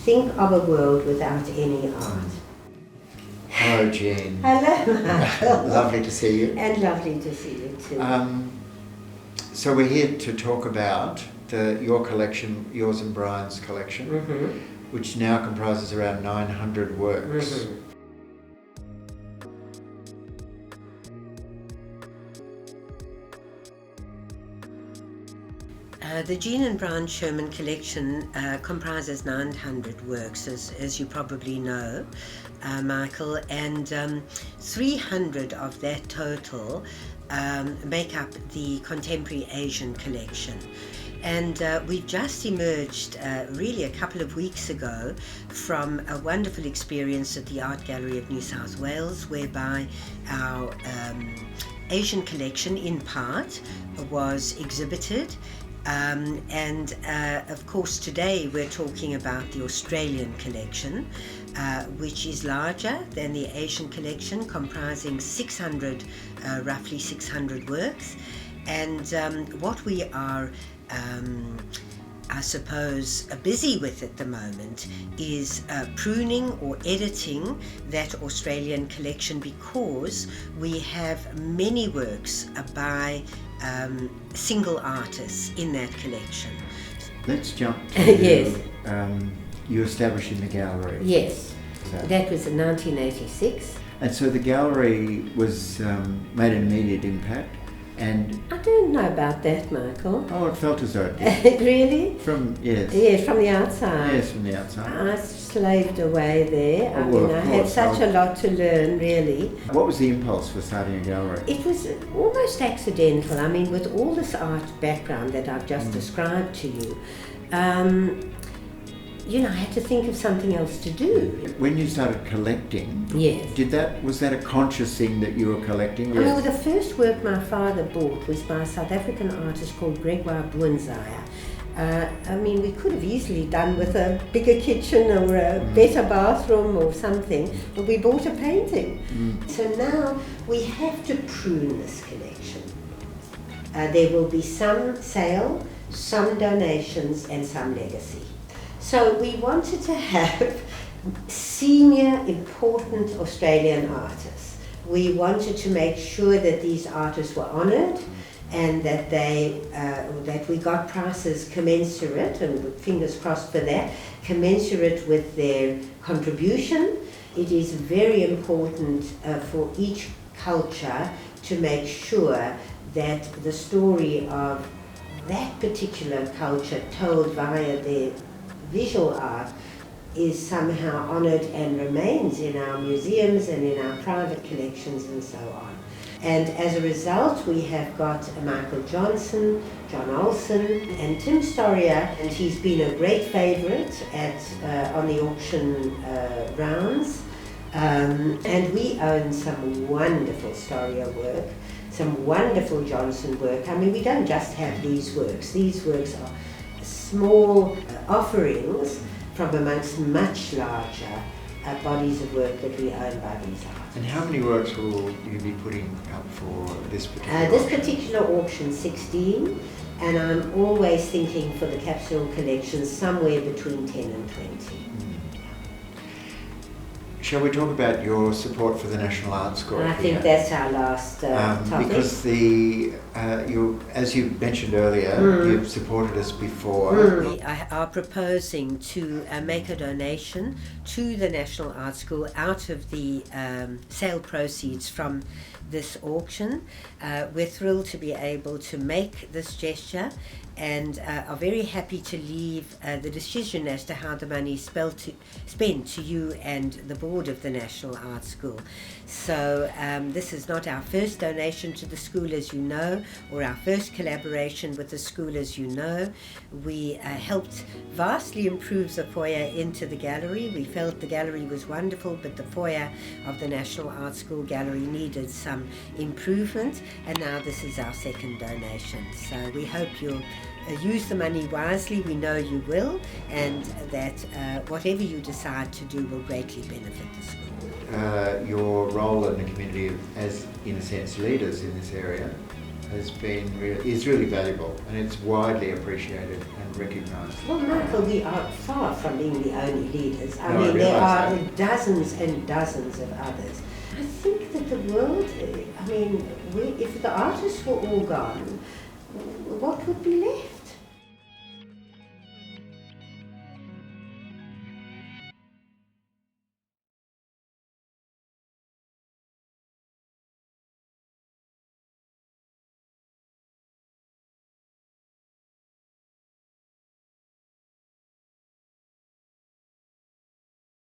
think of a world without any art. Hello, Jean. Hello, Michael. Lovely to see you. And lovely to see you too. So we're here to talk about your collection, yours and Brian's collection, which now comprises around 900 works. The Gene Brian Sherman Collection comprises 900 works, as you probably know, Michael, and 300 of that total make up the Contemporary Asian Collection. And we've just emerged really a couple of weeks ago from a wonderful experience at the Art Gallery of New South Wales, whereby our Asian collection in part was exhibited. And of course today we're talking about the Australian collection, which is larger than the Asian collection, comprising roughly 600 works. And what we are I suppose busy with at the moment is pruning or editing that Australian collection, because we have many works by single artists in that collection. Let's jump to Yes. You establishing the gallery. Yes, So, that was in 1986. and so the gallery was made an immediate impact, and I don't know about that, Michael. it felt as though it did. Really? Yes, Yes, from the outside. yes, from the outside. I slaved away there. I well, mean, of I had course, such a lot to learn, really. What was the impulse for starting a gallery? It was almost accidental. I mean, with all this art background that I've just described to you, I had to think of something else to do. When you started collecting, Yes. was that a conscious thing that you were collecting? I know the first work my father bought was by a South African artist called Gregoire Boonzaya. I mean, we could have easily done with a bigger kitchen or a better bathroom or something, but we bought a painting. So now we have to prune this collection. There will be some sale, some donations, and some legacy. So we wanted to have senior, important Australian artists. We wanted to make sure that these artists were honoured, and that that we got prices commensurate, and fingers crossed for that, commensurate with their contribution. It is very important for each culture to make sure that the story of that particular culture told via their visual art is somehow honoured and remains in our museums and in our private collections and so on. And as a result, we have got Michael Johnson, John Olsen, and Tim Storier, and he's been a great favourite on the auction rounds. And we own some wonderful Storier work, some wonderful Johnson work. I mean, we don't just have these works. These works are small offerings from amongst much larger bodies of work that we own by these artists. And how many works will you be putting up for this particular This auction? particular auction, 16, and I'm always thinking for the Capsule collection somewhere between 10 and 20. Shall we talk about your support for the National Art School? I think that's our last topic. Because as you mentioned earlier, you've supported us before. We are proposing to make a donation to the National Art School out of the sale proceeds from this auction. We're thrilled to be able to make this gesture, and are very happy to leave the decision as to how the money is spent to you and the board of the National Art School. So this is not our first donation to the school, as you know, or our first collaboration with the school, as you know. We helped vastly improve the foyer into the gallery. We felt the gallery was wonderful, but the foyer of the National Art School gallery needed some improvement, and now this is our second donation. So we hope you'll use the money wisely. We know you will, and that whatever you decide to do will greatly benefit the school. Your role in the community as, in a sense, leaders in this area, is really valuable, and it's widely appreciated and recognised. Well, Michael, we are far from being the only leaders. I No, mean, I there are realise that. dozens and dozens of others. I think that the world, I mean, if the artists were all gone, what would be left?